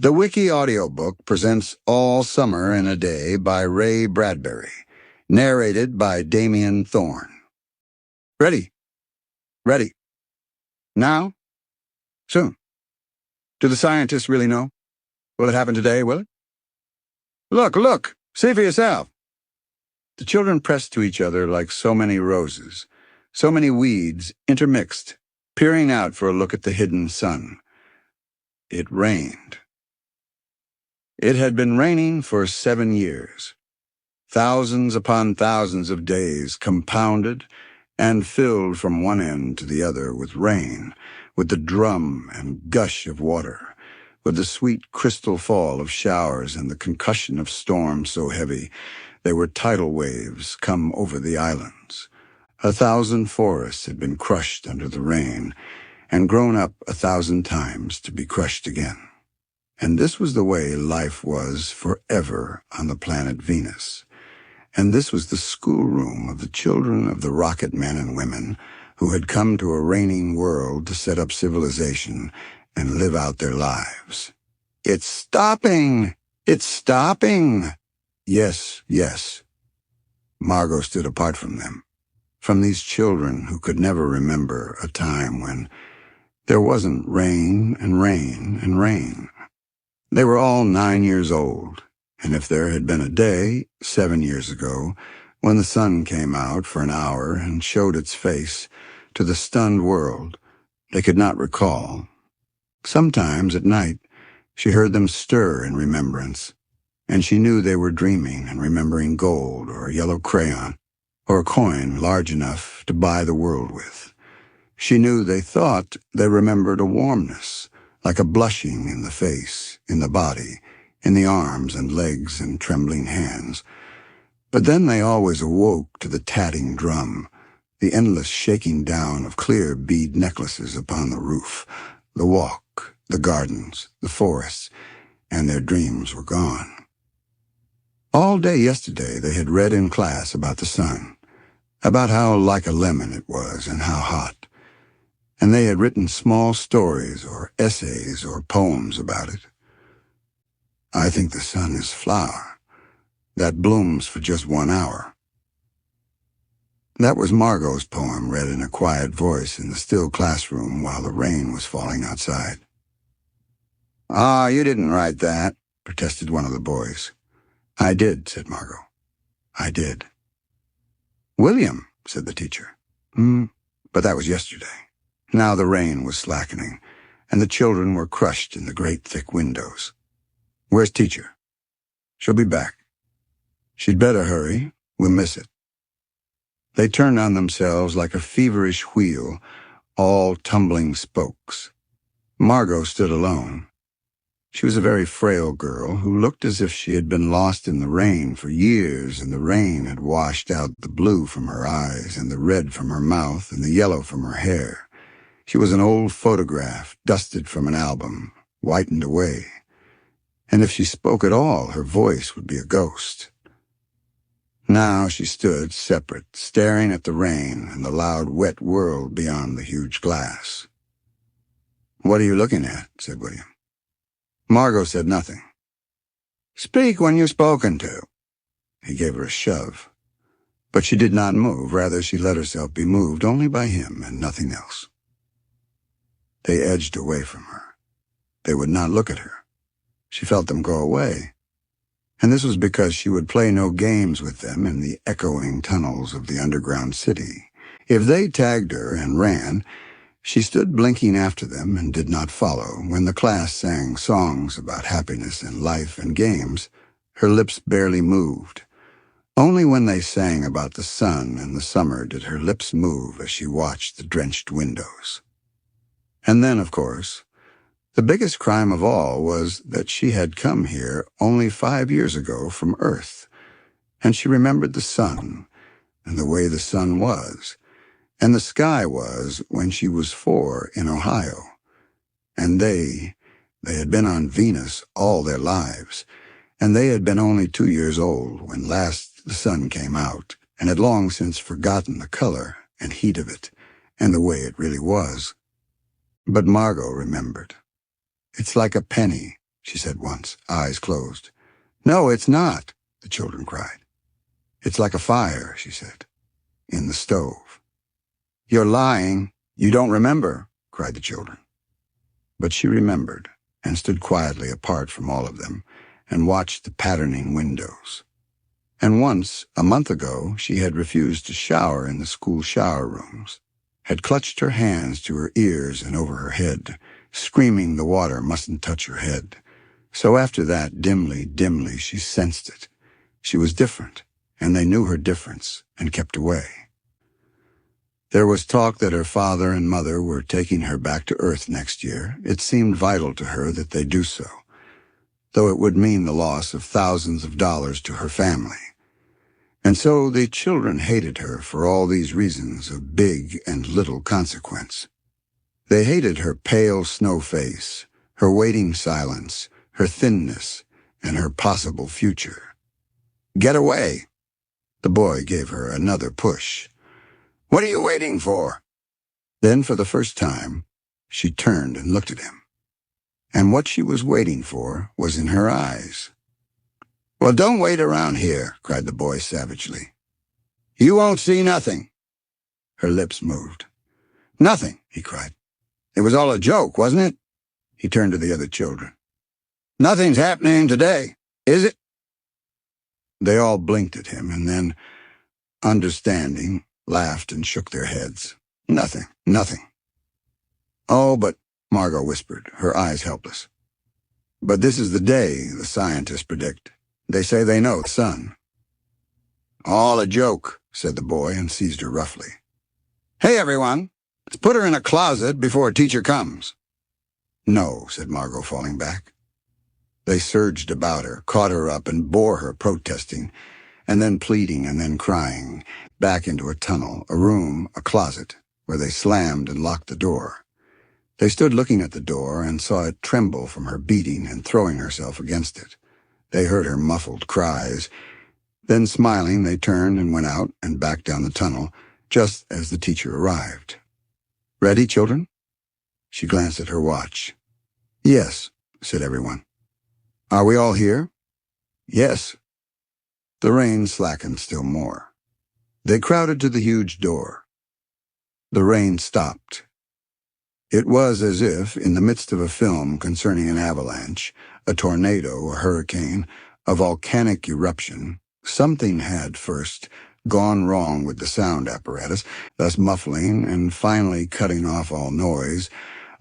The Wiki audiobook presents All Summer in a Day by Ray Bradbury, narrated by Damien Thorne. Ready. Ready. Now? Soon. Do the scientists really know? Will it happen today, will it? Look! See for yourself! The children pressed to each other like so many roses, so many weeds intermixed, peering out for a look at the hidden sun. It rained. It had been raining for 7 years. Thousands upon thousands of days compounded and filled from one end to the other with rain, with the drum and gush of water, with the sweet crystal fall of showers and the concussion of storms so heavy they were tidal waves come over the islands. 1,000 forests had been crushed under the rain and grown up 1,000 times to be crushed again. And this was the way life was forever on the planet Venus. And this was the schoolroom of the children of the rocket men and women who had come to a raining world to set up civilization and live out their lives. It's stopping! It's stopping! Yes. Margot stood apart from them, from these children who could never remember a time when there wasn't rain and rain and rain. They were all 9 years old, and if there had been a day, 7 years ago, when the sun came out for an hour and showed its face to the stunned world, they could not recall. Sometimes at night she heard them stir in remembrance, and she knew they were dreaming and remembering gold or a yellow crayon or a coin large enough to buy the world with. She knew they thought they remembered a warmness, like a blushing in the face, in the body, in the arms and legs and trembling hands. But then they always awoke to the tatting drum, the endless shaking down of clear bead necklaces upon the roof, the walk, the gardens, the forests, and their dreams were gone. All day yesterday they had read in class about the sun, about how like a lemon it was and how hot, and they had written small stories or essays or poems about it. I think the sun is flower that blooms for just 1 hour. That was Margot's poem read in a quiet voice in the still classroom while the rain was falling outside. "Ah, you didn't write that," protested one of the boys. "I did," said Margot. "I did." "William," said the teacher. But that was yesterday. Now the rain was slackening, and the children were crushed in the great thick windows. "Where's teacher?" "She'll be back." "She'd better hurry. We'll miss it." They turned on themselves like a feverish wheel, all tumbling spokes. Margot stood alone. She was a very frail girl who looked as if she had been lost in the rain for years, and the rain had washed out the blue from her eyes and the red from her mouth and the yellow from her hair. She was an old photograph, dusted from an album, whitened away. And if she spoke at all, her voice would be a ghost. Now she stood separate, staring at the rain and the loud, wet world beyond the huge glass. "What are you looking at?" said William. Margot said nothing. "Speak when you're spoken to." He gave her a shove. But she did not move. Rather, she let herself be moved only by him and nothing else. They edged away from her. They would not look at her. She felt them go away. And this was because she would play no games with them in the echoing tunnels of the underground city. If they tagged her and ran, she stood blinking after them and did not follow. When the class sang songs about happiness and life and games, her lips barely moved. Only when they sang about the sun and the summer did her lips move as she watched the drenched windows. And then, of course, the biggest crime of all was that she had come here only 5 years ago from Earth, and she remembered the sun and the way the sun was, and the sky was when she was 4 in Ohio. And they had been on Venus all their lives, and they had been only 2 years old when last the sun came out, and had long since forgotten the color and heat of it and the way it really was. But Margot remembered. "It's like a penny," she said once, eyes closed. No, it's not, the children cried. It's like a fire, she said, in the stove. You're lying. You don't remember, cried the children. But she remembered and stood quietly apart from all of them and watched the patterning windows. And once, a month ago, she had refused to shower in the school shower rooms, had clutched her hands to her ears and over her head, screaming the water mustn't touch her head. So after that, dimly, she sensed it. She was different, and they knew her difference and kept away. There was talk that her father and mother were taking her back to Earth next year. It seemed vital to her that they do so, though it would mean the loss of thousands of dollars to her family. And so the children hated her for all these reasons of big and little consequence. They hated her pale snow face, her waiting silence, her thinness, and her possible future. Get away! The boy gave her another push. What are you waiting for? Then, for the first time, she turned and looked at him. And what she was waiting for was in her eyes. Well, don't wait around here, cried the boy savagely. You won't see nothing. Her lips moved. Nothing, he cried. It was all a joke, wasn't it? He turned to the other children. Nothing's happening today, is it? They all blinked at him and then, understanding, laughed and shook their heads. Nothing. Oh, but, Margot whispered, her eyes helpless. But this is the day, the scientists predict. They say they know the sun. All a joke, said the boy and seized her roughly. Hey, everyone, let's put her in a closet before teacher comes. No, said Margot, falling back. They surged about her, caught her up, and bore her, protesting, and then pleading and then crying, back into a tunnel, a room, a closet, where they slammed and locked the door. They stood looking at the door and saw it tremble from her beating and throwing herself against it. They heard her muffled cries. Then, smiling, they turned and went out and back down the tunnel, just as the teacher arrived. Ready, children? She glanced at her watch. Yes, said everyone. Are we all here? Yes. The rain slackened still more. They crowded to the huge door. The rain stopped. It was as if, in the midst of a film concerning an avalanche, a tornado, a hurricane, a volcanic eruption, something had first gone wrong with the sound apparatus, thus muffling and finally cutting off all noise,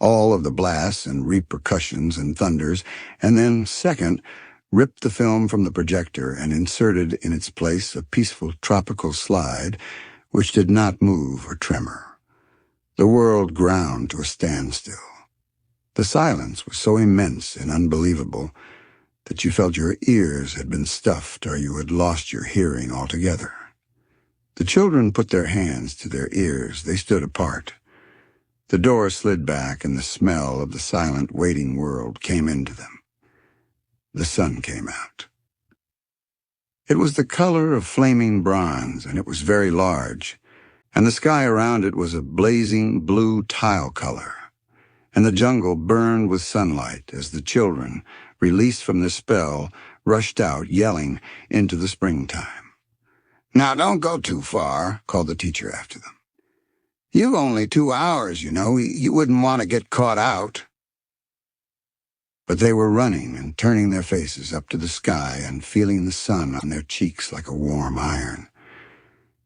all of the blasts and repercussions and thunders, and then, second, ripped the film from the projector and inserted in its place a peaceful tropical slide which did not move or tremor. The world ground to a standstill. The silence was so immense and unbelievable that you felt your ears had been stuffed or you had lost your hearing altogether. The children put their hands to their ears. They stood apart. The door slid back and the smell of the silent, waiting world came into them. The sun came out. It was the color of flaming bronze, and it was very large, and the sky around it was a blazing blue tile color, and the jungle burned with sunlight as the children, released from the spell, rushed out, yelling, into the springtime. Now don't go too far, called the teacher after them. You've only 2 hours, you know. You wouldn't want to get caught out. But they were running and turning their faces up to the sky and feeling the sun on their cheeks like a warm iron.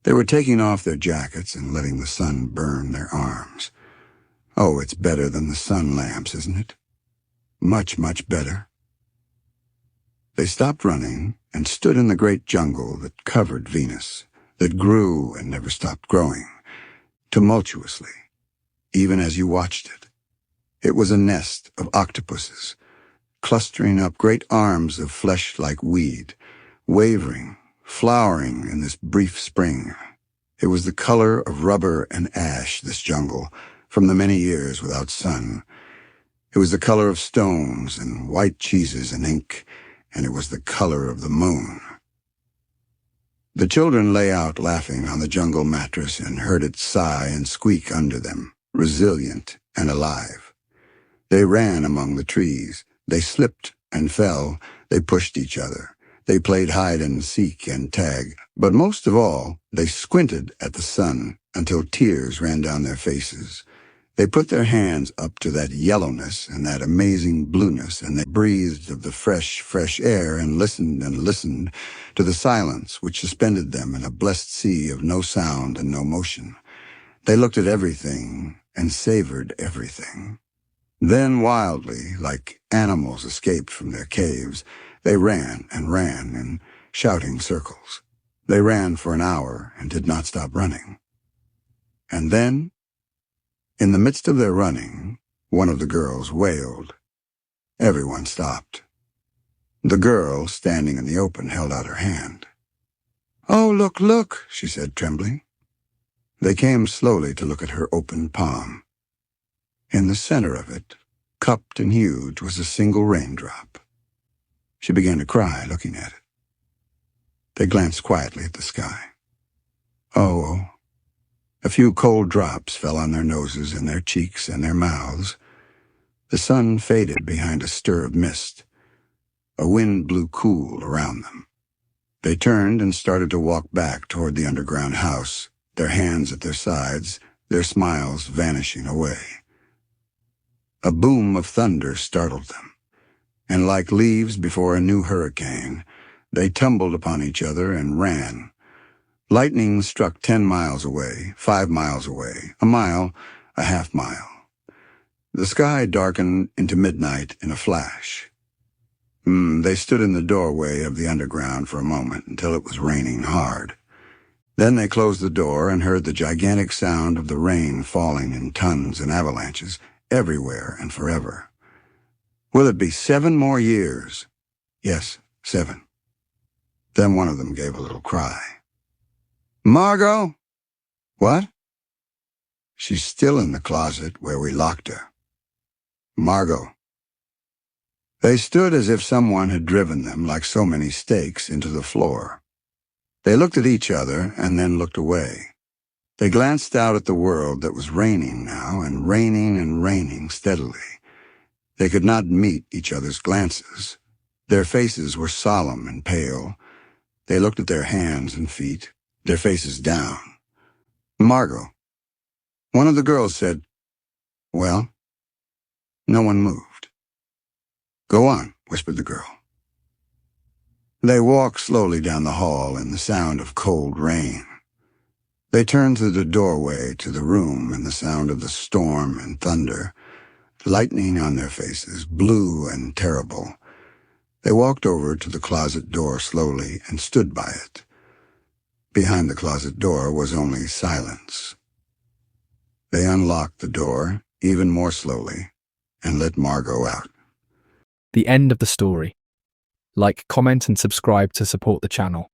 They were taking off their jackets and letting the sun burn their arms. Oh, it's better than the sun lamps, isn't it? Much, much better. They stopped running and stood in the great jungle that covered Venus, that grew and never stopped growing, tumultuously, even as you watched it. It was a nest of octopuses, clustering up great arms of flesh like weed, wavering, flowering in this brief spring. It was the color of rubber and ash, this jungle, from the many years without sun. It was the color of stones and white cheeses and ink, and it was the color of the moon. The children lay out laughing on the jungle mattress and heard it sigh and squeak under them, resilient and alive. They ran among the trees. They slipped and fell, they pushed each other. They played hide and seek and tag, but most of all, they squinted at the sun until tears ran down their faces. They put their hands up to that yellowness and that amazing blueness, and they breathed of the fresh, fresh air and listened to the silence which suspended them in a blessed sea of no sound and no motion. They looked at everything and savored everything. Then wildly, like animals escaped from their caves, they ran in shouting circles. They ran for an hour and did not stop running. And then, in the midst of their running, one of the girls wailed. Everyone stopped. The girl, standing in the open, held out her hand. "Oh, look, look," she said, trembling. They came slowly to look at her open palm. In the center of it, cupped and huge, was a single raindrop. She began to cry, looking at it. They glanced quietly at the sky. Oh, a few cold drops fell on their noses and their cheeks and their mouths. The sun faded behind a stir of mist. A wind blew cool around them. They turned and started to walk back toward the underground house, their hands at their sides, their smiles vanishing away. A boom of thunder startled them, and like leaves before a new hurricane, they tumbled upon each other and ran. Lightning struck 10 miles away, 5 miles away, a mile, a half mile. The sky darkened into midnight in a flash. They stood in the doorway of the underground for a moment until it was raining hard. Then they closed the door and heard the gigantic sound of the rain falling in tons and avalanches everywhere and forever. Will it be 7 more years? Yes, 7. Then one of them gave a little cry. "Margot?" "What?" "She's still in the closet where we locked her." "Margot." They stood as if someone had driven them like so many stakes into the floor. They looked at each other and then looked away. They glanced out at the world that was raining now, and raining steadily. They could not meet each other's glances. Their faces were solemn and pale. They looked at their hands and feet, their faces down. "Margot." One of the girls said, "Well?" No one moved. "Go on," whispered the girl. They walked slowly down the hall in the sound of cold rain. They turned through the doorway to the room in the sound of the storm and thunder, lightning on their faces, blue and terrible. They walked over to the closet door slowly and stood by it. Behind the closet door was only silence. They unlocked the door, even more slowly, and let Margot out. The end of the story. Like, comment and subscribe to support the channel.